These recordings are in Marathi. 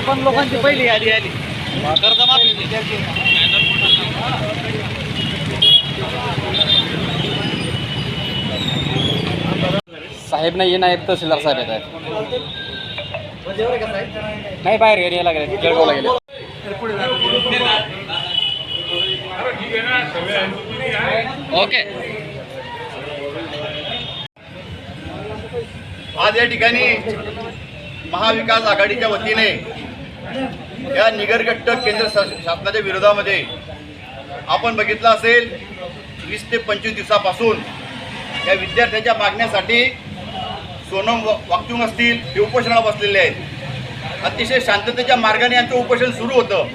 पण लोकांची पहिली यादी आली कर्जमाफी साहेब नाही नायब तहसीलदार साहेब येत आहेत. नाही बाहेर घरी यायला गेले, जळगावला गेले. ओके. आज या ठिकाणी महाविकास आघाडीच्या वतीने या निगरगट्ट केंद्र शासनाच्या विरोधामध्ये आपण बघितलं असेल 20 ते 25 दिवसापासून या विद्यार्थ्यांच्या मागण्यासाठी सोनम वांगचुक असतील हे उपोषणाला बसलेले आहेत. अतिशय शांततेच्या मार्गाने यांचं उपोषण सुरू होतं.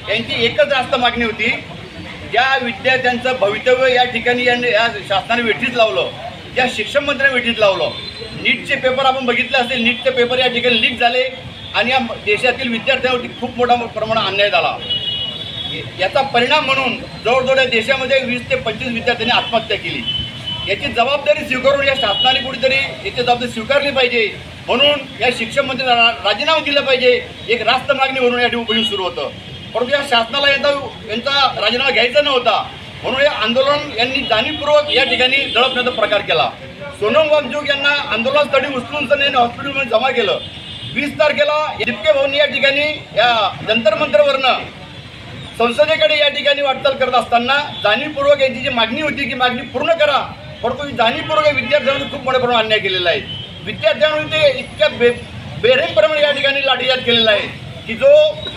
यांची एकच रास्त मागणी होती, ज्या विद्यार्थ्यांचं भवितव्य या ठिकाणी या शासनाने वेठीस लावलं, या शिक्षण मंत्र्यांनी वेठीस लावलं. नीटचे पेपर आपण बघितले असतील, नीटचे पेपर या ठिकाणी लीक झाले आणि या देशातील विद्यार्थ्यांवरती खूप मोठा प्रमाणात अन्याय झाला. याचा परिणाम म्हणून जवळजवळ या देशामध्ये 20 ते 25 विद्यार्थ्यांनी आत्महत्या केली. याची जबाबदारी स्वीकारून या शासनाने कुठेतरी याची जबाबदारी स्वीकारली पाहिजे. म्हणून या शिक्षण मंत्र्यांना राजीनामा दिला पाहिजे. एक रास्त मागणी म्हणून या ठिकाणी उपोषण सुरू होतं. परंतु या शासनाला यांचा राजीनामा घ्यायचा नव्हता. म्हणून हे आंदोलन यांनी जाणीवपूर्वक या ठिकाणी दडपण्याचा प्रकार केला. सोनम वांगचुक यांना आंदोलनासाठी उचलून हॉस्पिटलमध्ये जमा केलं. 20 तारखेला दिपके भाऊंनी या ठिकाणी या जंतर मंतरवरनं संसदेकडे या ठिकाणी वाटचाल करत असताना जाणीवपूर्वक यांची जी मागणी होती की मागणी पूर्ण करा, परंतु जाणीवपूर्वक विद्यार्थ्यांनी खूप मोठ्या प्रमाणात अन्याय केलेला आहे. विद्यार्थ्यांनी ते इतक्या बेरहीमप्रमाणे या ठिकाणी लाठीचार्ज केलेला आहे की जो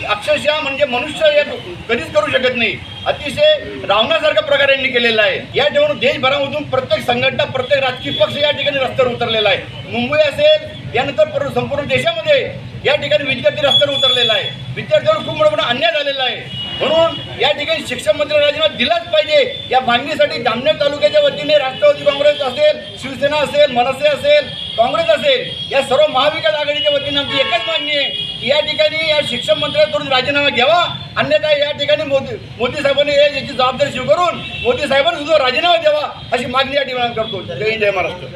अक्षरशः म्हणजे मनुष्य या कधीच करू शकत नाही. अतिशय रावणासारखा प्रकार यांनी केलेला आहे. या ठिकाणी देशभरामधून प्रत्येक संघटना, प्रत्येक राजकीय पक्ष या ठिकाणी रस्त्यावर उतरलेला आहे. मुंबई असेल, यानंतर संपूर्ण देशामध्ये या ठिकाणी विद्यार्थी रस्त्यावर उतरलेला आहे. विद्यार्थ्यांवर खूप मोठा अन्याय झालेला आहे. म्हणून या ठिकाणी शिक्षण मंत्री राजीनामा दिलाच पाहिजे. या मागणीसाठी जामनेर तालुक्याच्या वतीने राष्ट्रवादी काँग्रेस असेल, शिवसेना असेल, मनसे असेल, काँग्रेस असेल, या सर्व महाविकास आघाडीच्या वतीने आमची एकच मागणी आहे की या ठिकाणी या शिक्षण मंत्र्यांकडून राजीनामा घ्यावा. अन्यथा या ठिकाणी मोदी साहेबांनी याची जबाबदारी स्वीकारून मोदी साहेबांनी सुद्धा राजीनामा द्यावा अशी मागणी या ठिकाणी करतो. जय हिंद, जय महाराष्ट्र.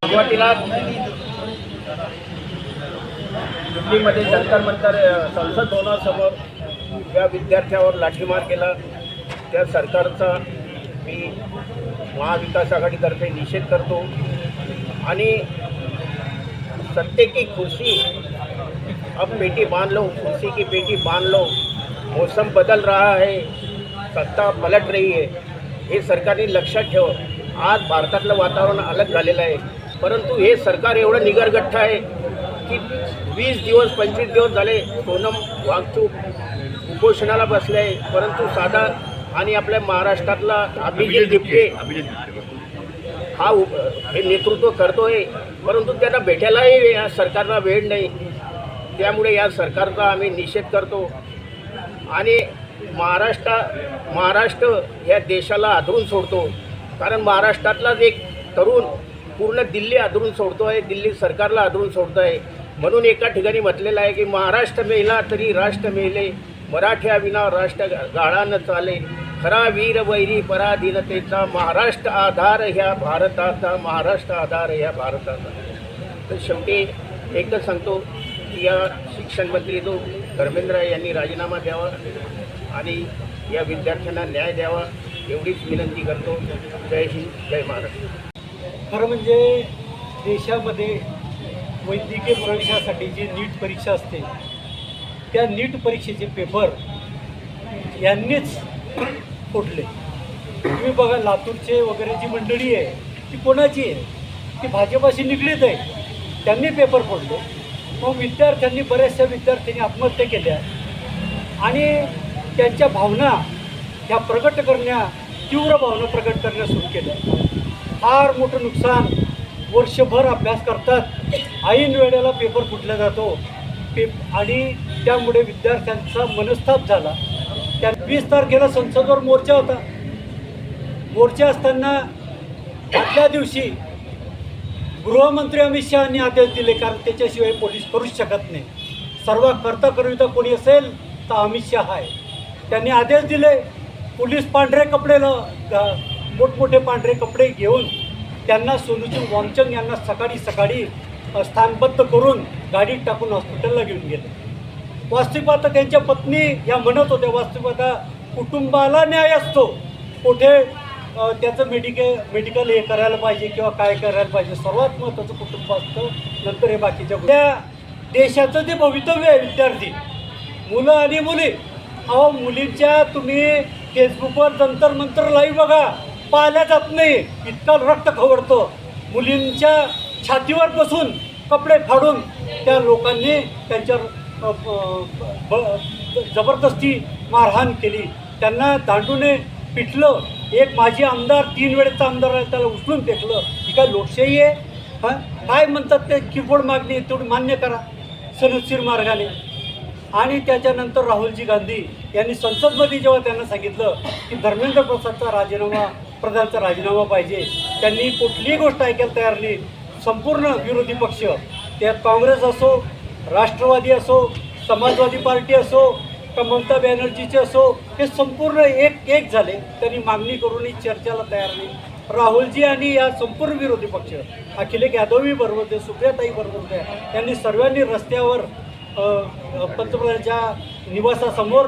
सुरुवातीला दिल्लीमध्ये जंतर मंतर संसद भवनासमोर ज्या विद्यार्थ्यावर लाठीमार केला त्या सरकारचा मी महाविकास आघाडीतर्फे निषेध करतो. आणि सत्ते की कुर्सी अब पेटी बांध लो, कुर्सी की पेटी बांध लो, मौसम बदल रहा है, सत्ता पलट रही है, हे सरकारने लक्षात ठेव. आज भारतातलं वातावरण अलग झालेलं आहे, परंतु हे सरकार एवढं निगरगठ्ठ आहे की 20 दिवस 25 दिवस झाले सोनम वांगचुक उपोषणाला बसले आहे. परंतु साधा आणि आपल्या महाराष्ट्रातला अभिजित दिपके हा हे नेतृत्व करतोय, परंतु त्यांना भेटायलाही या सरकारला वेळ नाही. त्यामुळे या सरकारचा आम्ही निषेध करतो आणि महाराष्ट्र या देशाला आदरून सोडतो. कारण महाराष्ट्रातलाच एक तरुण पूर्ण दिल्ली आदरून सोडतो आहे, दिल्ली सरकारला आदरून सोडतो आहे. म्हणून एका ठिकाणी म्हटलेलं आहे की महाराष्ट्र मेला तरी राष्ट्र मेले, मराठ्याविना राष्ट्र गाळा न चाले, खरा वीर वैरी पराधीनतेचा, महाराष्ट्र आधार ह्या भारताचा, महाराष्ट्र आधार ह्या भारताचा. तर शेवटी एकच सांगतो की या शिक्षण मंत्री जो धर्मेंद्र यांनी राजीनामा द्यावा आणि या विद्यार्थ्यांना न्याय द्यावा एवढीच विनंती करतो. जय हिंद, जय महाराष्ट्र. खरं म्हणजे देशामध्ये वैद्यकीय प्रवेशासाठी जी नीट परीक्षा असते त्या नीट परीक्षेचे पेपर यांनीच फोडले. तुम्ही बघा लातूरचे वगैरे जी मंडळी आहे ती कोणाची आहे? ती भाजपाशी निगडीत आहे. त्यांनी पेपर फोडले. मग विद्यार्थ्यांनी, बऱ्याचशा विद्यार्थ्यांनी आत्महत्या केल्या आणि त्यांच्या भावना ह्या प्रगट करण्या, तीव्र भावना प्रगट करण्या सुरू केल्या. फार मोठं नुकसान. वर्षभर अभ्यास करतात, ऐन वेळेला पेपर फुटला जातो आणि त्यामुळे विद्यार्थ्यांचा मनस्ताप झाला. त्या 20 तारखेला संसदेवर मोर्चा होता. मोर्चा असताना आदल्या दिवशी गृहमंत्री अमित शहानी आदेश दिले, कारण त्याच्याशिवाय पोलीस करूच शकत नाही. सर्व करता कोणी असेल तर अमित शहा आहे. त्यांनी आदेश दिले, पोलीस पांढरे कपडे, मोठमोठे पांढरे कपडे घेऊन त्यांना सोनूजी वांगचुक यांना सकाळी स्थानबद्ध करून गाडीत टाकून हॉस्पिटलला घेऊन गेले. वास्तविक पाहता त्यांच्या पत्नी या म्हणत होत्या, वास्तविक पाहता कुटुंबाला न्याय असतो, कुठे त्याचं मेडिकल हे करायला पाहिजे किंवा काय करायला पाहिजे, सर्वात महत्त्वाचं कुटुंब असतं, नंतर हे बाकीच्या त्या देशाचं जे भवितव्य आहे विद्यार्थी मुलं आणि मुली, अहो मुलींच्या तुम्ही फेसबुकवर जंतर मंतर लाईव्ह बघा, पाहिल्या जात नाही, इतकं रक्त खवळतं. मुलींच्या छातीवर बसून कपडे फाडून त्या लोकांनी त्यांच्यावर जबरदस्ती मारहाण केली, त्यांना दांडूने पिटलं. एक माजी आमदार 3 वेळेचा आमदार आहे, त्याला उचलून फेकलं. ही काय लोकशाही आहे? हां, काय म्हणतात ते किरकोळ मागणी आहे तेवढी मान्य करा सनदशीर मार्गाने. आणि त्याच्यानंतर राहुलजी गांधी यांनी संसदमध्ये जेव्हा त्यांना सांगितलं की धर्मेंद्र प्रधानचा राजीनामा पाहिजे, त्यांनी कुठलीही गोष्ट ऐकायला तयार नाही. संपूर्ण विरोधी पक्ष, त्यात काँग्रेस असो, राष्ट्रवादी असो, समाजवादी पार्टी असो का ममता बॅनर्जीचे असो, हे संपूर्ण एक झाले. त्यांनी मागणी करूनही चर्चेला तयार नाही. राहुलजी आणि या संपूर्ण विरोधी पक्ष, अखिलेश यादवही बरोबर होते, सुप्रियाताई बरोबर होत्या, त्यांनी सर्वांनी रस्त्यावर पंतप्रधानांच्या निवासासमोर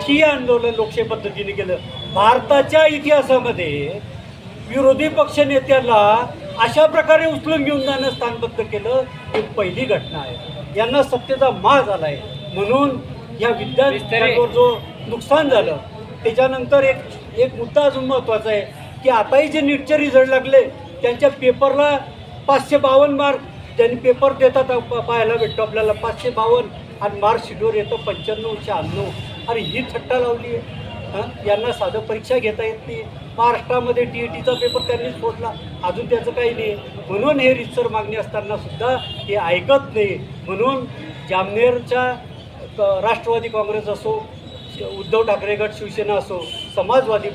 ठिय्या आंदोलन लोकशाही पद्धतीने केलं. भारताच्या इतिहासामध्ये विरोधी पक्ष नेत्याला अशा प्रकारे उचलून घेऊन जाणं स्थानबद्ध केलं, ही पहिली घटना आहे. यांना सत्तेचा माज झाला आहे. म्हणून या विद्यार्थ्यांवर जो नुकसान झालं, त्याच्यानंतर एक मुद्दा अजून महत्त्वाचा आहे की आताही जे नीटचे रिझल्ट लागले त्यांच्या पेपरला 552 मार्क, त्यांनी पेपर देतात पाहायला भेटतो आपल्याला 552 आणि मार्कशीटवर येतं 95-96. अरे ही थट्टा लावली आहे. यांना साधं परीक्षा घेता येत नाही. महाराष्ट्रामध्ये TETचा पेपर त्यांनीच फोडला, अजून त्याचं काही नाही. म्हणून हे रितसर मागणी असताना सुद्धा हे ऐकत नाही. म्हणून जामनेरच्या राष्ट्रवादी काँग्रेस असो, उद्धव ठाकरे गट शिवसेना असो, समाजवादी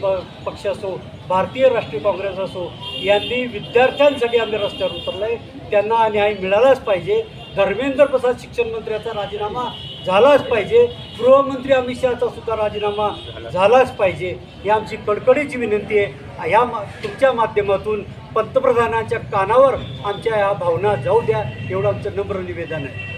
पक्ष असो, भारतीय राष्ट्रीय काँग्रेस असो, यांनी विद्यार्थ्यांसाठी आम्ही रस्त्यावर उतरलो आहे. त्यांना न्याय मिळालाच पाहिजे. धर्मेंद्र प्रसाद शिक्षण मंत्र्याचा राजीनामा झालाच पाहिजे. गृहमंत्री अमित शहाचा सुद्धा राजीनामा झालाच पाहिजे. ही आमची कडकडीची विनंती आहे. तुमच्या माध्यमातून पंतप्रधानांच्या कानावर आमच्या ह्या भावना जाऊ द्या, एवढं आमचं नम्र निवेदन आहे.